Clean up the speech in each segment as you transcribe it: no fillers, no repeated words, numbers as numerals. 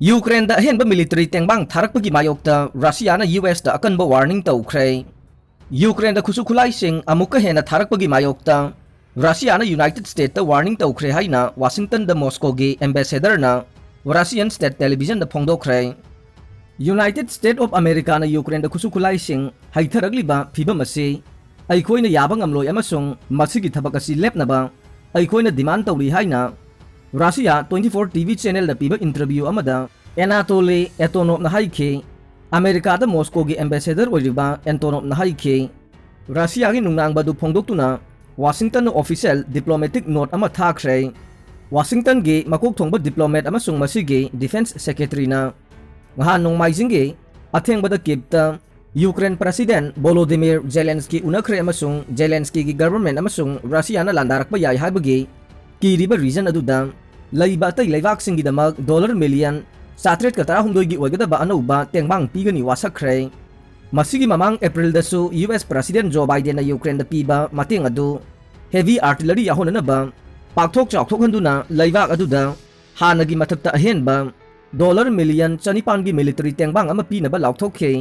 Ukraine दा हेनबा military तेंबांग थारकपगी मायोक्ता रशिया ना यूएस दा अकनबा वार्निंग तौख्रे यूक्रेन दा खुसु खुलाइसिंग अमुक्का हेना थारकपगी मायोक्ता रशिया ना यूनाइटेड स्टेट दा वार्निंग तौख्रे हाइना वाशिंगटन दा मॉस्को गी एम्बेसडर ना रशियन स्टेट टेलीविजन दा फोंदोख्रे यूनाइटेड स्टेट ऑफ अमेरिका ना यूक्रेन दा खुसु खुलाइसिंग हाइथरगलिबा फिबम असी अइखोइना याबा ngamloi amasung masigi thabak asi lepnaba अइखोइना डिमांड तौरी हाइना रशिया 24 टीवी चैनल पीब इंटरव्यू एनाटोले एटोनोप नाइखे अमेरिका मॉस्को की एम्बेसडर एंटोनोप नाइखे रशिया की नुंगांग फोंदोक्तुना वाशिंगटन ऑफिशियल डिप्लोमेटिक नोट थाख्रे वाशिंगटन की मकोक थोंब डिप्लोमेट डिफेंस सेक्रेटरी नोंमाइजिंग अथेंबद कीप्त यूक्रेन प्रेसिडेंट वोलोदिमिर जेलेंस्की उनख्रे जेलेंस्की की गवर्नमेंट रशिया लांदारक याई हाइबगी कीरीब रीजन अदुदा लैबा अतै लैबाकसिंगिदमक डॉलर मिलियन 7.8 की ओइगदबा अनौबा तेंबांग पीगनी वासखरे मसिगी ममांग अप्रैल दसु US president Joe Biden Ukraine the पीबा मतेंग अदु हेवी आर्टिलरी याहोननबा पाक्थोक चाक्थोक हंदुना लैबाक अदुदा हानगी मथक्ता अहेनबा डॉलर मिलियन 2,500 की मिलिटरी तेंबांग अमा पीनबा लाउथोखे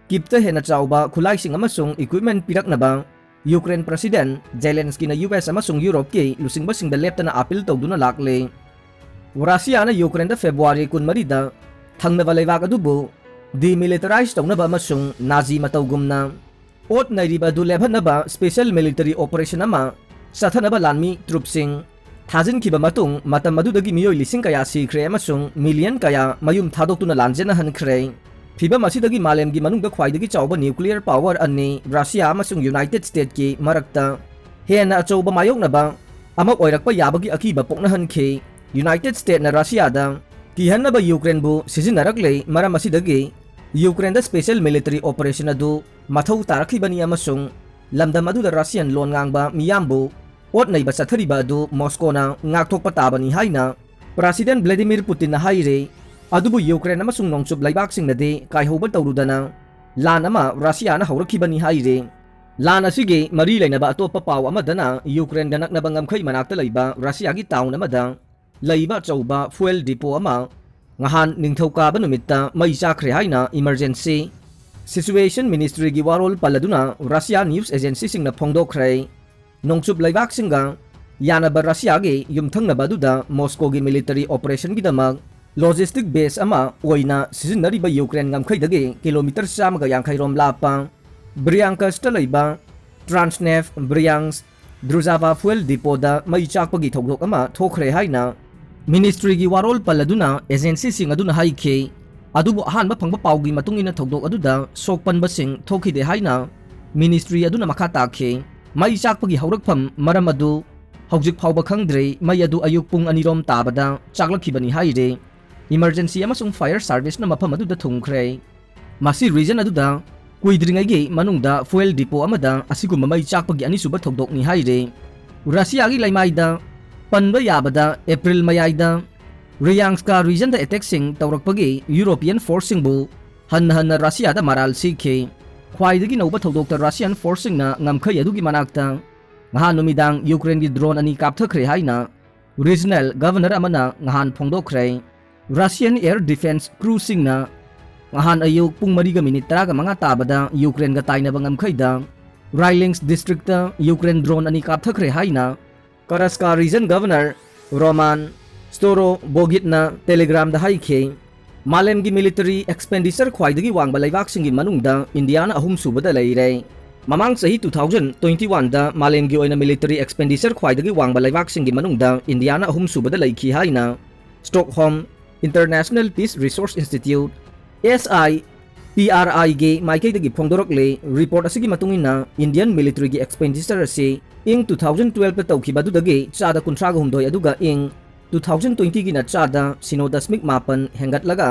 किप्ता हेना Chaoba खुलाइसिंग अमसुंग equipment पिरकनबा Ukraine president Zelensky ना यूएस अमसुंग यूरोप के लुसिंगबसिंग द लेप्तना अपील तौदुना लाकले रशिया ना यूक्रेन द फेब्रुआरी 14 दा थंगनबा लैबाक अदुबु डिमिलिटराइज तौनबा अमसुंग नाजी मतौगुमना ओट नैरिबा दु लेभनबा स्पेशल मिलिटरी ऑपरेशन अमा सथनबा लानमी ट्रुपसिंग थाजिनखिबा मतुंग मतम मदुदगी मियोय लिसिंग कया सीख्रे अमसुंग मिलियन कया मयुम थादोक्तुना लांजेना हनख्रे फिबम असिदगी मालेमगी मनुंग ख्वाइदगी चाउबा न्यूक्लियर पावर अन्नी रशिया अमसुंग यूनाइटेड स्टेट की मरक्ता हेना अचौबा मायोक्नबा अमक ओइरकपा याबगी अकीबा पोक्नहनखे यूनाइटेड स्टेट ना रशिया दा किहन्नबा यूक्रेन बु सिजिनरकले मरम असिदगी यूक्रेन दा स्पेशल मिलिटरी ऑपरेशन अदु मथौ तारखिबनी अमसुंग लमदम अदुदा रशियन लोन ngang मियामबु ओट नैबा सथरिबा अदु मॉस्कोना ngakthokpa tabani haina president Vladimir Putin ना हाइरे अदुबु यूक्रेन अमसुंग नोंगचुब लैबाकसिंगदे काइहौबा तौरुदना लान अमा रशिया ना हौरखिबनी हाइरे लान असिगे मरी लेनबा अतोप्पा पाव अमदना यूक्रेन दा नकनबा ngamkhai मनाक्ता लैबा रशिया की टाउन अमदा लैबा चौबा फुएल डिपो अमा nghan ningthaukaaba numitta mai chakre haina emergency situation ministry gi warol paladuna russia news agency singna phongdokre nongchup laibak singa yanaba russia ge yumthangna baduda moscow gi military operation gi damak logistic base ama oina sizinari ba ukraine ngamkhai dage kilometer chamaga yankhai rom lapa bryansk sta laiba transneft bryansk druzhava fuel depot da mai chakpa gi thogdok ama thokre haina ministry की वारोल पलदुना agency सिंग अदुना हाइखे अदुबु अहानबा फंगबा पाउगी मतुंगिना थौदोक अदुदा सोकपनबा सिंग थोखिदे हाइना ministry अदुना मखा ताखे मई चाकपगी हौरकफम मरम अदु हौजिक फाउबा खंगद्रे मई अदु अयुक पुंग अनिरोम ताबदा चाकलखिबनी हाइरे emergency अमसुंग fire service ना मफम अदुदा थुंखरे मासी reason अदुदा कुइद्रिंगैगे मनुंगदा fuel depot अमदा असिगुम मई चाकपगी अनिसुबा थौदोकनी हाइरे Russia की लैमाइदा पन्बा याबदा अप्रैल मयाइदा रियांस्का reason the अटैक्सिंग तौरकपगी European फोर्सिंगबु हन्न Russia दा moral सीखे ख्वाइदगी नौबा थौदोक्ता रशियन फोर्सिंग ना ngamkhai अदुगी मनाक्ता nghan नुमिदांग यूक्रेन की ड्रोन अनि कापथखरे हाइना रीजनल गवर्नर अमना nghan फोंदोखरे रशियन एयर डिफेंस क्रूसिंग ना nghan अयुक पुंग मरिगा मिनिट 35 ताबदा यूक्रेन गा ताइनबा ngamkhai दा राइलिंग्स डिस्ट्रिक्ट दा यूक्रेन ड्रोन अनि कापथखरे हाइना करस्का रीजन गवर्नर रोमान स्टोरो बोगिटना टेलीग्राम द हाइखे मालेम की मिलिटरी एक्सपेंडिचर ख्वाइदगी वांगबा लैबाकसिंगी मनुंगदा इंडियाना अहुम सुबदा लैरे ममांग सही 2021 दा मालेम की ओइना मिलिटरी एक्सपेंडिचर ख्वाइदगी वांगबा लैबाकसिंगी मनुंगदा इंडियाना अहुम सुबदा लैखि हाइना Stockholm international piece resource institute SIPRI गे माइकेदगी फोंदोरकले रिपोर्ट असिगी मतुंगिना इंडियन मिलिटरी की एक्सपेंडिचर असी इंग 2012 पे तौखिबदुदगे चादा कुंथ्राग हुमदोय अदुगा इंग 2020 की चादा सिनो दशमिक मापन हेंगतलगा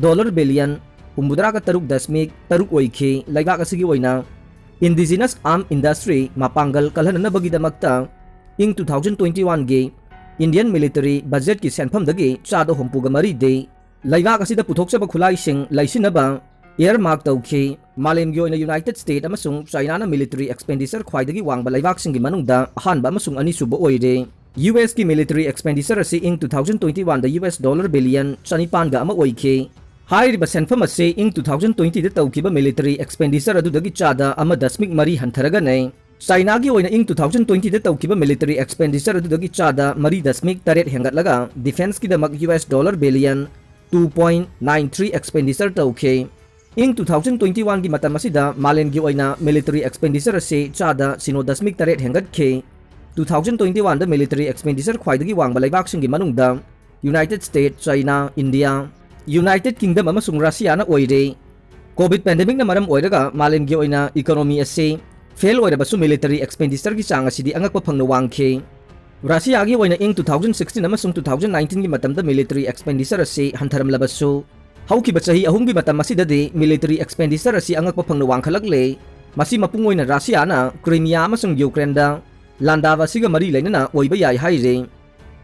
डॉलर बिलियन हुमबुद्रागा तरुक दशमिक तरुक ओइखे लैबाक असिगी ओइना इंडिजिनस आर्म इंडस्ट्री मापांगल कलहननबगिदमक्ता इंग 2021 गे इंडियन मिलिटरी बजट की सेंफमदगे चादा हुमपुगा मरी दे लैबाक असिदा पुथोक्चबा खुलाइसिंग लैसिनबा एयर मार्क तौखे मालेम की यूनाइटेड स्टेट अमसुंग चाइना मिलिटरी एक्सपेंडिचर ख्वाइदगी वांगबा लैबाकसिंगी मनुंगदा अहानबा अमसुंग अनिसुबा ओइरे US की military expenditure asi ing 2021 da US dollar billion chanipan ga ama oike. Hairiba senfam asi ing 2020 da tawkiba military expenditure adudagi chada ama dasmik mari hantharaga nei. China gi oina ing 2020 da tawkiba military expenditure adudagi chada mari dasmik taret hengatlaga defense ki damak US dollar billion 2.93 expenditure tawke. Ing 2021 gi matam asida malen gi oina military expenditure asi chada sino dasmik taret hengat ke. 2021 da military expenditure khwaidagi wangba laibak singi manungda United States, China, India, United Kingdom amasung Russia na oire. COVID pandemic na maram oiraga malen gi oina economy ase fail oira basu military expenditure gi chang asidi angakpa phangna wangke. Russia gi oina ing 2016 amasung 2019 gi matam da military expenditure ase hantaram labasu hauki bachahi ahum gi matam asida de military expenditure ase angakpa phangna wangkhalakle masi mapung oina Russia na Crimea amasung Ukraine da Landava siga mari lainana oiba yai haire.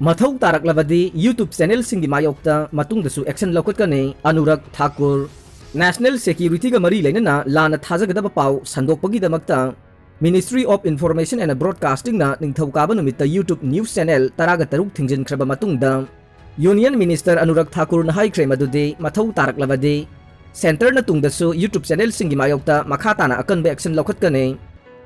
Mathau taraklabadi YouTube channel singi mayokta matungdasu action laukatkane Anurag Thakur. National Security ga mari lainana lana thajagadaba pau sandokpagi damakta Ministry of Information and Broadcasting na ningthawkaba numitta YouTube news channel taraga taruk thingjin khraba matungda Union Minister Anurag Thakur na haikre madude mathau taraklabadi center na tungdasu YouTube channel singi mayokta makata na akanbe action laukatkane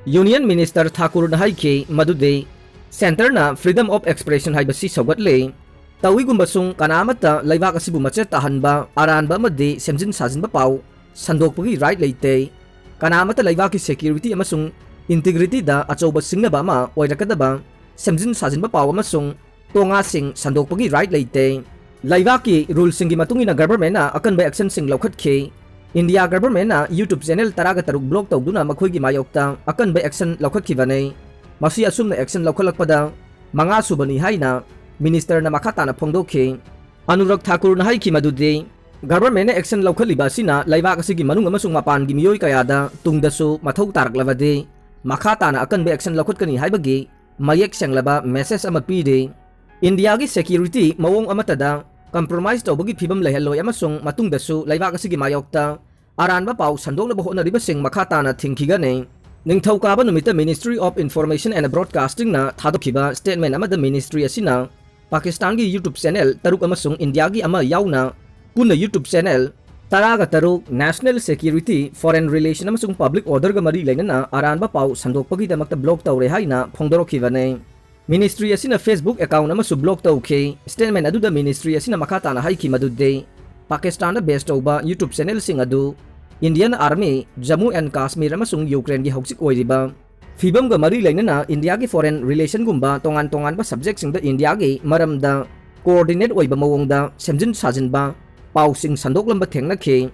Union Minister Thakur na haike madude center na freedom of expression haibasi saugatle tawigumbasung kanamata laibak asibu machet tahanba aranba amadi semjin sajinba pau sandokpagi right leite kanamata laibak ki security amasung integrity da achauba singnaba ma oirakadaba semjin sajinba pau amasung tonga sing sandokpagi right leite laibak ki rule singi matungina government na akanba action sing laukhatke India government na YouTube channel taraga taruk blog tawduna makhoigi mayokta akanba action laukhatkibane masi asumna action laukhalakpada manga subani haina minister na makata na phongdokhe Anurag Thakur na haiki madude government na action laukhaliba sina laibak asigi manung amasung mapan gi miyoi kayada tungdasu mathau taraklabade makata na akanba action laukhatkani haibagi mayek senglaba message ama pide India gi security mawong amatada compromise tawbagi phibam leheloi amasung matungdasu laibak asigi mayokta aranba pau sandoknaba honariba sing makata na thingkhigane ningthawkaba numita Ministry of Information and Broadcasting na thadokhiba statement amada ministry asina Pakistan gi YouTube channel taruk amasung India gi ama yauna punna YouTube channel taraga taruk National Security Foreign Relation amasung Public Order ga mari lainana aranba pau sandokpagi damakta blog tawre haina phongdorokhibane Ministry asina Facebook account amasu blog tawke statement aduda ministry asina makata na haiki madude Pakistan na based over YouTube channel sing adu Indian Army Jammu and Kashmir amasung Ukraine gi hoksik oiriba Fibam ga mari lainana India gi foreign relation gumba tongan ba subject sing da India gi maramda coordinate oiba mawongda semjin sajinba pau sing sandok lamba thengna khe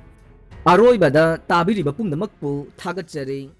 aroi bada tabiri ba pumdamakpu thagatjari